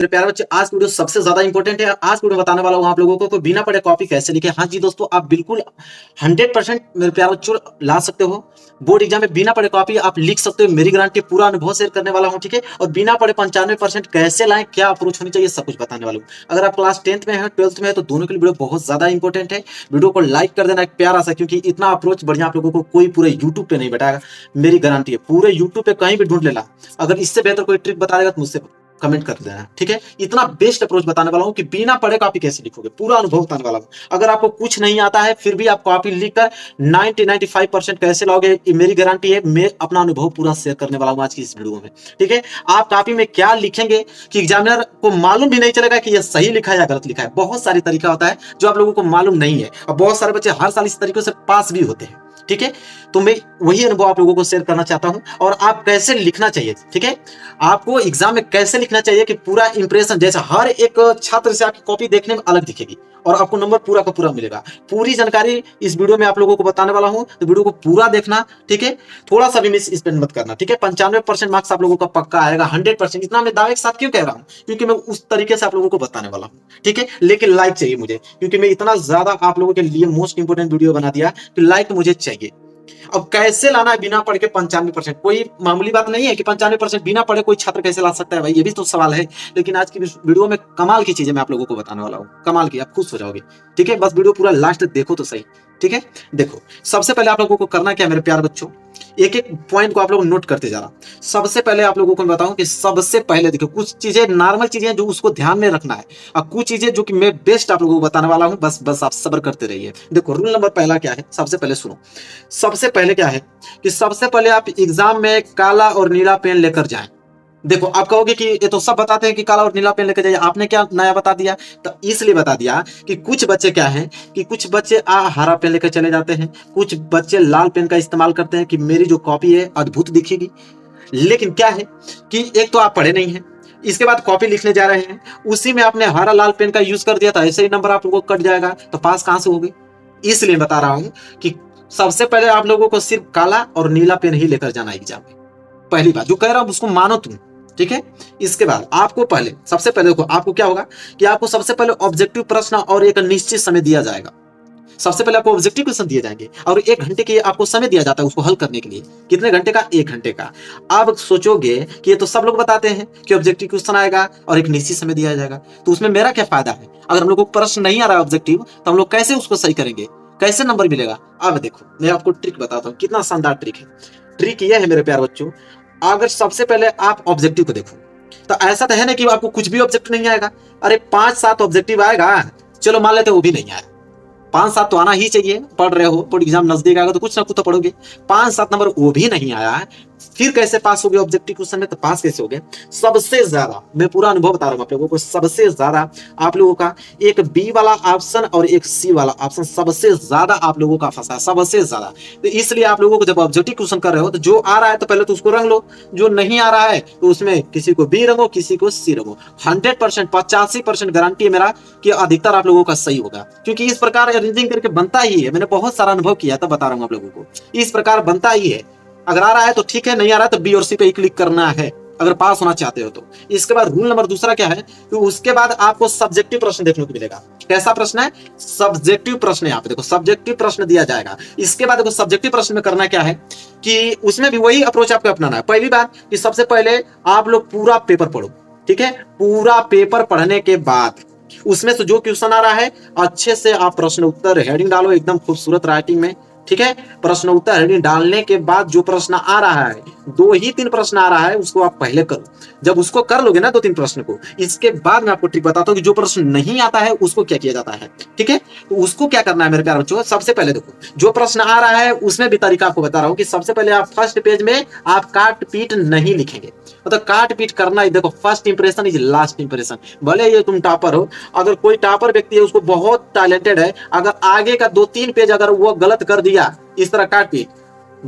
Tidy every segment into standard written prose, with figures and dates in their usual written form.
मेरे प्यारे बच्चे, आज वीडियो सबसे ज्यादा इंपॉर्टेंट है। आज वीडियो बताने वाला हूं आप लोगों को बिना पढ़े कॉपी कैसे लिखे। हाँ जी दोस्तों, आप बिल्कुल 100% मेरे प्यारे बच्चों ला सकते हो। बोर्ड एग्जाम में बिना पढ़े कॉपी आप लिख सकते हो। मेरी गारंटी, पूरा अनुभव शेयर करने वाला हूं, ठीक है। और बिना पढ़े 95% कैसे लाएं, क्या अप्रोच होनी चाहिए, सब कुछ बताने वाला हूं। अगर आप क्लास 10th में है, 12th में है, तो दोनों के लिए वीडियो बहुत ज्यादा इंपॉर्टेंट है। वीडियो को लाइक कर देना एक प्यारा सा, क्योंकि इतना अप्रोच बढ़िया आप लोगों को कोई पूरे यूट्यूब पे नहीं बताएगा। मेरी गारंटी है, पूरे यूट्यूब पे कहीं भी ढूंढ लेना। अगर इससे बेहतर कोई ट्रिक बता देगा तो मुझसे कमेंट कर देना, ठीक है। इतना बेस्ट अप्रोच बताने वाला हूं कि बिना पढ़े कॉपी कैसे लिखोगे, पूरा अनुभव बताने वाला हूं। अगर आपको कुछ नहीं आता है फिर भी आप कॉपी लिखकर 90-95% कैसे लाओगे, मेरी गारंटी है। मैं अपना अनुभव पूरा शेयर करने वाला हूं आज की इस वीडियो में, ठीक है। आप कॉपी में क्या लिखेंगे कि एग्जामिनर को मालूम भी नहीं चलेगा कि यह सही लिखा है या गलत लिखा है। बहुत सारी तरीका होता है जो आप लोगों को मालूम नहीं है, और बहुत सारे बच्चे हर साल इस तरीके से पास भी होते हैं, ठीक है। तो मैं वही अनुभव आप लोगों को शेयर करना चाहता हूं। और आप कैसे लिखना चाहिए, ठीक है। आपको एग्जाम में कैसे लिखना चाहिए कि पूरा इंप्रेशन, जैसे हर एक छात्र से आपकी कॉपी देखने में अलग दिखेगी और आपको नंबर पूरा का पूरा मिलेगा। पूरी जानकारी इस वीडियो में आप लोगों को बताने वाला हूं, तो वीडियो को पूरा देखना, ठीक है। थोड़ा सा भी मिस स्पेंड मत करना, ठीक है। 95% मार्क्स आप लोगों का पक्का आएगा, 100%। इतना मैं दावे के साथ क्यों कह रहा हूं, क्योंकि मैं उस तरीके से आप लोगों को बताने वाला हूं, ठीक है। लेकिन लाइक चाहिए मुझे, क्योंकि मैं इतना ज्यादा आप लोगों के लिए मोस्ट इंपोर्टेंट वीडियो बना दिया कि लाइक मुझे चाहिए। अब कैसे लाना है बिना पढ़ के 95%? कोई मामूली बात नहीं है कि 95% बिना पढ़े कोई छात्र कैसे ला सकता है भाई, ये भी तो सवाल है। लेकिन आज की वीडियो में कमाल की चीजें मैं आप लोगों को बताने वाला हूं, कमाल की, आप खुश हो जाओगे, ठीक है। बस वीडियो पूरा लास्ट तक देखो तो सही, ठीक है। देखो, सबसे पहले आप लोगों को करना क्या है मेरे प्यारे बच्चों, एक एक पॉइंट को आप लोग नोट करते जाना। सबसे पहले आप लोगों को मैं बताऊं कि सबसे पहले देखो, कुछ चीजें नॉर्मल चीजें जो उसको ध्यान में रखना है, और कुछ चीजें जो कि मैं बेस्ट आप लोगों को बताने वाला हूं। बस आप सब्र करते रहिए। देखो, रूल नंबर पहला क्या है, सबसे पहले सुनो। सबसे पहले क्या है कि सबसे पहले आप एग्जाम में काला और नीला पेन लेकर जाएं। देखो, आप कहोगे कि ये तो सब बताते हैं कि काला और नीला पेन लेकर जाइए, आपने क्या नया बता दिया? तो इसलिए बता दिया कि कुछ बच्चे क्या हैं कि कुछ बच्चे हरा पेन लेकर चले जाते हैं, कुछ बच्चे लाल पेन का इस्तेमाल करते हैं कि मेरी जो कॉपी है अद्भुत दिखेगी। लेकिन क्या है कि एक तो आप पढ़े नहीं हैं, इसके बाद कॉपी लिखने जा रहे हैं, उसी में आपने हरा लाल पेन का यूज कर दिया था, ऐसे ही नंबर आप लोगों को कट जाएगा, तो पास कहां से होगे। इसलिए बता रहा हूं कि सबसे पहले आप लोगों को सिर्फ काला और नीला पेन ही लेकर जाना एग्जाम में। पहली बात जो कह रहा हूं उसको मानो तुम, ठीक है। इसके बाद आपको पहले, सबसे पहले देखो, आपको क्या होगा कि आपको सबसे पहले ऑब्जेक्टिव प्रश्न और एक निश्चित समय दिया जाएगा। सबसे पहले आपको ऑब्जेक्टिव क्वेश्चन दिए जाएंगे और 1 घंटे के आपको समय दिया जाता है उसको हल करने के लिए। कितने घंटे का? 1 घंटे का। आप सोचोगे कि ये तो सब लोग बताते हैं कि ऑब्जेक्टिव क्वेश्चन आएगा और एक निश्चित समय दिया जाएगा, तो उसमें मेरा क्या फायदा है? अगर हम लोग को प्रश्न नहीं आ रहा है ऑब्जेक्टिव, तो हम लोग कैसे उसको सही करेंगे, कैसे नंबर मिलेगा? अब देखो, मैं आपको ट्रिक बताता हूँ, कितना शानदार ट्रिक है। ट्रिक यह है मेरे प्यारे बच्चों, अगर सबसे पहले आप ऑब्जेक्टिव को देखो, तो ऐसा तो है ना कि आपको कुछ भी ऑब्जेक्टिव नहीं आएगा। अरे 5-7 ऑब्जेक्टिव आएगा, चलो मान लेते वो भी नहीं आया। 5-7 तो आना ही चाहिए, पढ़ रहे हो, बोर्ड एग्जाम नजदीक आएगा तो कुछ ना कुछ तो पढ़ोगे। 5-7 नंबर वो भी नहीं आया है, फिर कैसे पास हो गए ऑब्जेक्टिव क्वेश्चन में? तो पास कैसे हो गए? सबसे ज्यादा, मैं पूरा अनुभव बता रहा हूं आप लोगों को, सबसे ज्यादा आप लोगों का एक बी वाला ऑप्शन और एक सी वाला ऑप्शन सबसे ज्यादा आप लोगों का फंसा है, सबसे ज्यादा। तो इसलिए आप लोगों को जब ऑब्जेक्टिव क्वेश्चन कर रहे हो, तो जो आ रहा है तो पहले तो उसको रंग लो, जो नहीं आ रहा है तो उसमें किसी को बी रंगो, किसी को सी रंगो। 100%, 85% गारंटी है मेरा कि अधिकतर आप लोगों का सही होगा, क्योंकि इस प्रकार अरेंजिंग करके बनता ही है। मैंने बहुत सारा अनुभव किया था, बता रहा हूं आप लोगों को, इस प्रकार बनता ही है। अगर आ रहा है तो ठीक है, नहीं आ रहा है तो बी और सी पे ही क्लिक करना है, अगर पास होना चाहते हो तो। इसके बाद रूल नंबर दूसरा क्या है कि उसके बाद आपको सब्जेक्टिव प्रश्न देखने को मिलेगा। कैसा प्रश्न है? सब्जेक्टिव प्रश्न। यहाँ पे देखो, सब्जेक्टिव प्रश्न दिया जाएगा। इसके बाद देखो, सब्जेक्टिव प्रश्न में करना क्या है कि उसमें भी वही अप्रोच आपको अपनाना है। पहली बात कि सबसे पहले आप लोग पूरा पेपर पढ़ो, ठीक है। पूरा पेपर पढ़ने के बाद उसमें से जो क्वेश्चन आ रहा है अच्छे से आप प्रश्न उत्तर हेडिंग डालो, एकदम खूबसूरत राइटिंग में, ठीक है। प्रश्न उत्तर हेडिंग डालने के बाद जो प्रश्न आ रहा है, 2 ही 3 प्रश्न आ रहा है, उसको आप पहले करो। जब उसको कर लोगे ना 2-3 प्रश्न को, इसके बाद मैं आपको ट्रिक बताता हूं कि जो प्रश्न नहीं आता है उसको क्या किया जाता है, ठीक है। तो उसको क्या करना है मेरे प्यारे बच्चों, सबसे पहले देखो, जो प्रश्न आ रहा है उसमें भी तरीका आपको बता रहा हूं कि सबसे पहले आप फर्स्ट पेज में आप काट पीट नहीं लिखेंगे। मतलब काट पीट करना ही, देखो, first impression is last impression. भले ये तुम टॉपर हो, अगर कोई टॉपर व्यक्ति है, उसको बहुत टैलेंटेड है, अगर आगे का 2-3 पेज अगर वो गलत कर दिया इस तरह काट पीट,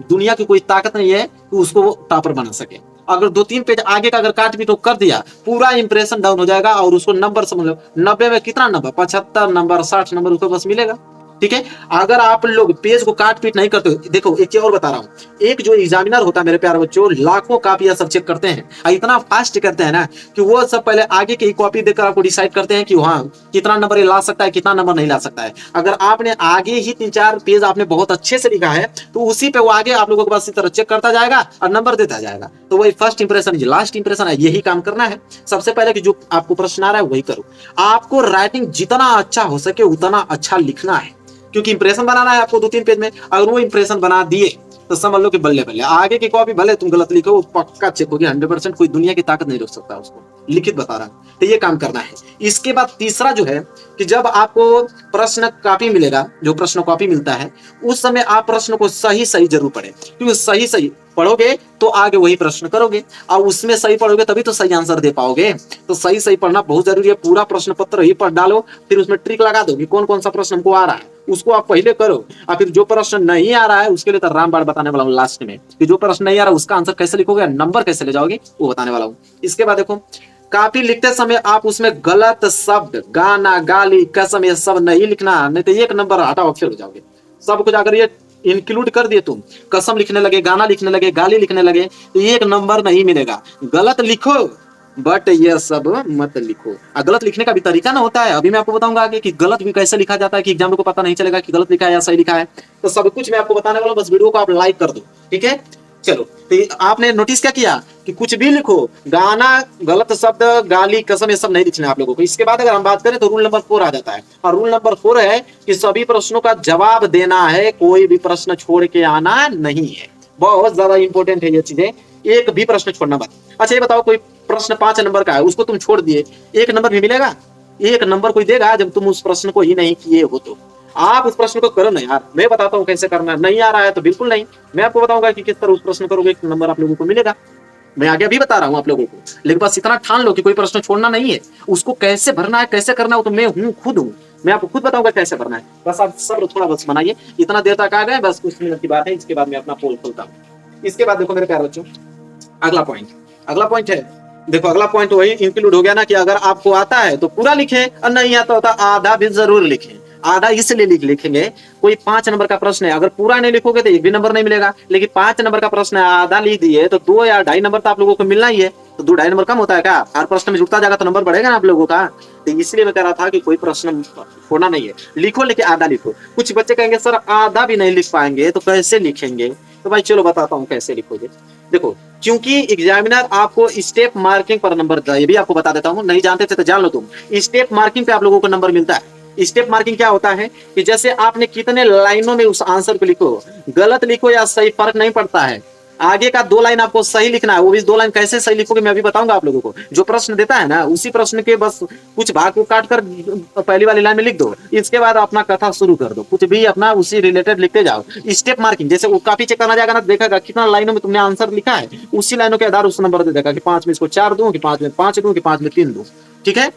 दुनिया की कोई ताकत नहीं है कि उसको वो टॉपर बना सके। अगर 2-3 पेज आगे का अगर काट पीट कर दिया, पूरा इंप्रेशन डाउन हो जाएगा और उसको नंबर समझ लो, 90 में कितना नंबर, 75 नंबर, 60 नंबर उसको बस मिलेगा। ठीक है। अगर आप लोग पेज को काट पीट नहीं करते हो, देखो एक चीज और बता रहा हूँ, एक जो एग्जामिनर होता है मेरे प्यारे बच्चों, लाखों कॉपियां सब चेक करते हैं और इतना फास्ट करते हैं ना कि वो सब पहले आगे की कॉपी देकर आपको डिसाइड करते हैं कि हाँ कितना नंबर ये ला सकता है, कितना नंबर नहीं ला सकता है। अगर आपने आगे ही 3-4 पेज आपने बहुत अच्छे से लिखा है तो उसी पे वो आगे आप लोगों के पास इस तरह चेक करता जाएगा और नंबर देता जाएगा। तो वही फर्स्ट इंप्रेशन लास्ट इंप्रेशन है, यही काम करना है। सबसे पहले कि जो आपको प्रश्न आ रहा है वही करो। आपको राइटिंग जितना अच्छा हो सके उतना अच्छा लिखना है, क्योंकि इंप्रेशन बनाना है आपको 2-3 पेज में। अगर वो इंप्रेशन बना दिए तो समझ लो कि बल्ले बल्ले, आगे की कॉपी भले तुम गलत लिखो वो पक्का चेक होगी 100%, कोई दुनिया की ताकत नहीं रोक सकता उसको, लिखित बता रहा हूं। तो ये काम करना है। इसके बाद तीसरा जो है कि जब आपको प्रश्न कॉपी मिलेगा, जो प्रश्न कॉपी मिलता है, उस समय आप प्रश्न को सही सही जरूर पढ़ें, क्योंकि सही सही पढ़ोगे तो आगे वही प्रश्न करोगे, और उसमें सही पढ़ोगे तभी तो सही आंसर दे पाओगे। तो सही सही पढ़ना बहुत जरूरी है। पूरा प्रश्न पत्र ही पढ़ डालो, फिर उसमें ट्रिक लगा दो कि कौन कौन सा प्रश्न हमको आ रहा है, उसको आप पहले करो, और फिर जो प्रश्न नहीं आ रहा है उसके लिए तो रामबाण बताने वाला हूँ लास्ट में, कि जो प्रश्न नहीं आ रहा उसका आंसर कैसे लिखोगे, नंबर कैसे ले जाओगे, वो बताने वाला हूँ। इसके बाद देखो, कॉपी लिखते समय आप उसमें गलत शब्द, गाना, गाली, कसम, ये सब नहीं लिखना, नहीं तो 1 नंबर हटाओ फेल हो जाओगे। सब कुछ अगर ये इंक्लूड कर दिए, तुम कसम लिखने लगे, गाना लिखने लगे, गाली लिखने लगे, तो 1 नंबर नहीं मिलेगा। गलत लिखो बट ये सब मत लिखो। गलत लिखने का भी तरीका ना होता है, अभी मैं आपको बताऊंगा आगे कि गलत भी कैसे लिखा जाता है, कि एग्जाम को पता नहीं चलेगा कि गलत लिखा है या सही लिखा है। तो सब कुछ मैं आपको बताने वाला हूं, बस वीडियो को आप लाइक कर दो, ठीक है। चलो, तो आपने नोटिस क्या किया कि कुछ भी लिखो, गाना, गलत शब्द, गाली, कसम, ये सब नहीं लिखना है आप लोगों को। इसके बाद अगर हम बात करें तो रूल नंबर 4 आ जाता है, और रूल नंबर 4 है कि सभी प्रश्नों का जवाब देना है, कोई भी प्रश्न छोड़ के आना नहीं है। बहुत ज्यादा इंपॉर्टेंट है ये चीजें, एक भी प्रश्न छोड़ना मत। अच्छा ये बताओ, कोई प्रश्न 5 नंबर का है, उसको तुम छोड़ दिए, 1 नंबर भी मिलेगा? 1 नंबर कोई देगा जब तुम उस प्रश्न को ही नहीं किए हो। तो आप उस प्रश्न को करो ना यार, मैं बताता हूँ कैसे करना है। नहीं आ रहा है तो बिल्कुल नहीं, मैं आपको बताऊंगा कि किस तरह उस प्रश्न करोगे, 1 नंबर आप लोगों को मिलेगा। मैं आगे अभी बता रहा हूँ आप लोगों को, लेकिन बस इतना ठान लो कि कोई प्रश्न छोड़ना नहीं है। उसको कैसे भरना है, कैसे करना है, तो मैं हूँ, खुद हूँ, मैं आपको खुद बताऊंगा कैसे भरना है। बस आप सब्र थोड़ा बस बनाइए। इतना देर तक आ गए, बस कुछ मिनट की बात है, इसके बाद मैं अपना पोल खोलता हूँ। इसके बाद देखो मेरे प्यारे बच्चों, अगला पॉइंट है, देखो अगला पॉइंट वही इंक्लूड हो गया ना कि अगर आपको आता है तो पूरा लिखें, और नहीं आता होता आधा भी जरूर लिखें। आधा इसलिए लिखेंगे, कोई 5 नंबर का प्रश्न है, अगर पूरा नहीं लिखोगे तो 1 भी नंबर नहीं मिलेगा, लेकिन 5 नंबर का प्रश्न है, आधा लिख दिए तो 2 या 2.5 नंबर तो आप लोगों को मिलना ही है। तो 2-2.5 नंबर कम होता है क्या? हर प्रश्न में जुड़ता जाएगा तो नंबर बढ़ेगा ना आप लोगों का। तो इसलिए मैं कह रहा था कि कोई प्रश्न छोड़ना नहीं है, लिखो, लेकिन आधा लिखो। कुछ बच्चे कहेंगे सर आधा भी नहीं लिख पाएंगे तो कैसे लिखेंगे, तो भाई चलो बताता हूँ कैसे लिखोगे। देखो, क्योंकि एग्जामिनर आपको स्टेप मार्किंग पर नंबर देता है, ये भी आपको बता देता हूँ, नहीं जानते थे तो जान लो तुम। स्टेप मार्किंग पे आप लोगों को नंबर मिलता है। स्टेप मार्किंग क्या होता है कि जैसे आपने कितने लाइनों में उस आंसर को लिखो, गलत लिखो या सही, फर्क नहीं पड़ता है। आगे का 2 लाइन आपको सही लिखना है, वो भी 2 लाइन कैसे सही लिखोगे मैं अभी बताऊंगा आप लोगों को। जो प्रश्न देता है ना, उसी प्रश्न के बस कुछ भाग को काट कर पहली वाली लाइन में लिख दो, इसके बाद अपना कथा शुरू कर दो, कुछ भी अपना उसी रिलेटेड लिखते जाओ। स्टेप मार्किंग, जैसे वो काफी चेक करना जाएगा ना, देखेगा कितना लाइनों में तुमने आंसर लिखा है, उसी लाइनों के आधार उस नंबर दे देगा कि 5 में इसको 4 दूं, कि 5 में 5 दूं, कि 5 में 3 दूं, ठीक है।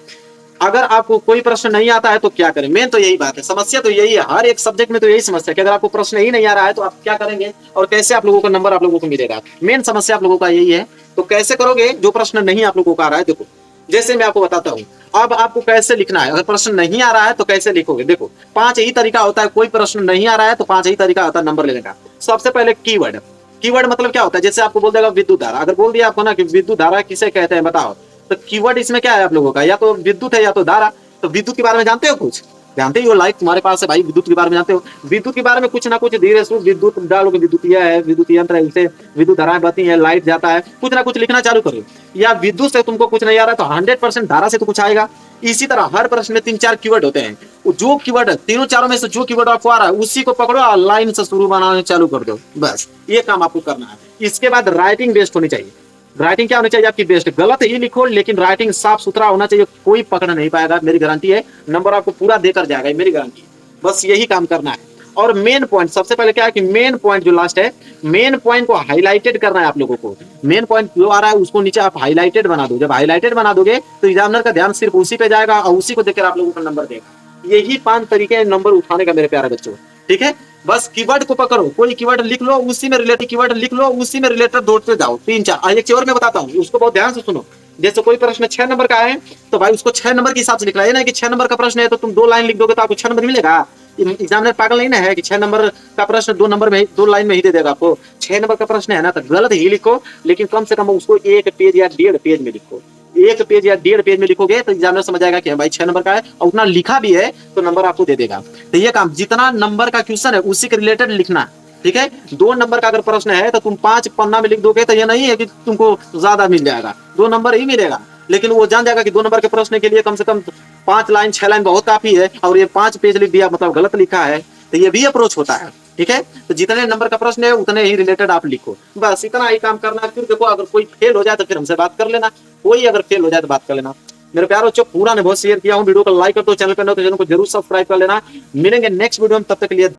अगर आपको कोई प्रश्न नहीं आता है तो क्या करें, मेन तो यही बात है, समस्या तो यही है, हर एक सब्जेक्ट में तो यही समस्या है कि अगर आपको प्रश्न ही नहीं आ रहा है तो आप क्या करेंगे और कैसे आप लोगों को नंबर आप लोगों को मिलेगा। मेन समस्या आप लोगों का यही है। तो कैसे करोगे जो प्रश्न नहीं आप लोगों को आ रहा है। देखो, जैसे मैं आपको बताता हूँ, अब आपको कैसे लिखना है। अगर प्रश्न नहीं आ रहा है तो कैसे लिखोगे, देखो 5 ही तरीका होता है। कोई प्रश्न नहीं आ रहा है तो 5 ही तरीका होता है नंबर लेने का। सबसे पहले कीवर्ड। कीवर्ड मतलब क्या होता है, जैसे आपको बोल देगा विद्युत धारा, अगर बोल दिया आपको ना कि विद्युत धारा किसे कहते हैं बताओ, तो कीवर्ड इसमें क्या है आप लोगों का, या तो विद्युत है या तो धारा। तो विद्युत के बारे में जानते हो, कुछ जानते ही हो, लाइक तुम्हारे पास है भाई, विद्युत के बारे में जानते हो। विद्युत के बारे में कुछ ना कुछ धीरे से विद्युत डालोगे, विद्युत यह है, विद्युत यंत्र है, उससे विद्युत धाराएं बहती है, लाइट जाता है, कुछ ना कुछ लिखना चालू करो। या विद्युत से तुमको कुछ नहीं आ रहा है तो 100% धारा से तो कुछ आएगा। इसी तरह हर प्रश्न में 3-4 कीवर्ड होते हैं, जो कीवर्ड तीनों चारों में से जो कीवर्ड आपको आ रहा है उसी को पकड़ो और लाइन से शुरू बनाने चालू कर दो, बस ये काम आपको करना है। इसके बाद राइटिंग बेस्ट होनी चाहिए। राइटिंग क्या होनी चाहिए आपकी, बेस्ट। गलत ही लिखो लेकिन राइटिंग साफ सुथरा होना चाहिए, कोई पकड़ नहीं पाएगा, मेरी गारंटी है। नंबर आपको पूरा देकर जाएगा, मेरी गारंटी है। बस यही काम करना है। और मेन पॉइंट, सबसे पहले क्या है कि मेन पॉइंट जो लास्ट है, मेन पॉइंट को हाईलाइटेड करना है आप लोगों को। मेन पॉइंट जो आ रहा है उसको नीचे आप हाईलाइटेड बना दो। जब हाईलाइटेड बना दोगे तो एग्जामिनर का ध्यान सिर्फ उसी पे जाएगा और उसी को देखकर आप लोगों को नंबर देगा। यही 5 तरीके हैं नंबर उठाने का मेरे प्यारे बच्चों, ठीक है। बस कीवर्ड को पकड़ो, कोई कीवर्ड लिख लो, उसी में रिलेटेड कीवर्ड लिख लो, उसी में रिलेटेड दौड़ते जाओ 3-4। एक चीज और मैं बताता हूँ, उसको बहुत ध्यान से सुनो। जैसे कोई प्रश्न 6 नंबर का है तो भाई उसको 6 नंबर के हिसाब से लिखना है, ना कि 6 नंबर का प्रश्न है तो तुम 2 लाइन लिख दोगे तो आपको 6 नंबर मिलेगा। एग्जामिनर पागल नहीं ना है कि 6 नंबर का प्रश्न 2 नंबर में 2 लाइन में ही दे देगा आपको। 6 नंबर का प्रश्न है ना, तो गलत ही लिखो, लेकिन कम से कम उसको 1 पेज या 1.5 पेज में लिखो। 1 पेज या 1.5 पेज में लिखोगे तो एग्जामिनर समझ जाएगा कि भाई 6 नंबर का है, और उतना लिखा भी है तो नंबर आपको दे देगा। तो ये काम, जितना नंबर का क्वेश्चन है उसी के रिलेटेड लिखना, ठीक है। 2 नंबर का अगर प्रश्न है तो तुम 5 पन्ना में लिख दोगे तो ये नहीं है कि तुमको ज्यादा मिल जाएगा, 2 नंबर ही मिलेगा। लेकिन वो जान जाएगा कि 2 नंबर के प्रश्न के लिए कम से कम 5 लाइन 6 लाइन बहुत काफी है, और ये 5 पेज लिख दिया मतलब गलत लिखा है, तो ये भी अप्रोच होता है, ठीक है। तो जितने नंबर का प्रश्न है उतने ही रिलेटेड आप लिखो, बस इतना ही काम करना। फिर देखो अगर कोई फेल हो जाए तो फिर हमसे बात कर लेना, कोई अगर फेल हो जाए तो बात कर लेना। मेरे प्यारो बच्चों, पूरा ने बहुत शेयर किया हूँ, वीडियो को लाइक कर दो, चैनल पर न हो तो चैनल को जरूर सब्सक्राइब कर लेना। मिलेंगे नेक्स्ट वीडियो में, तब तक के लिए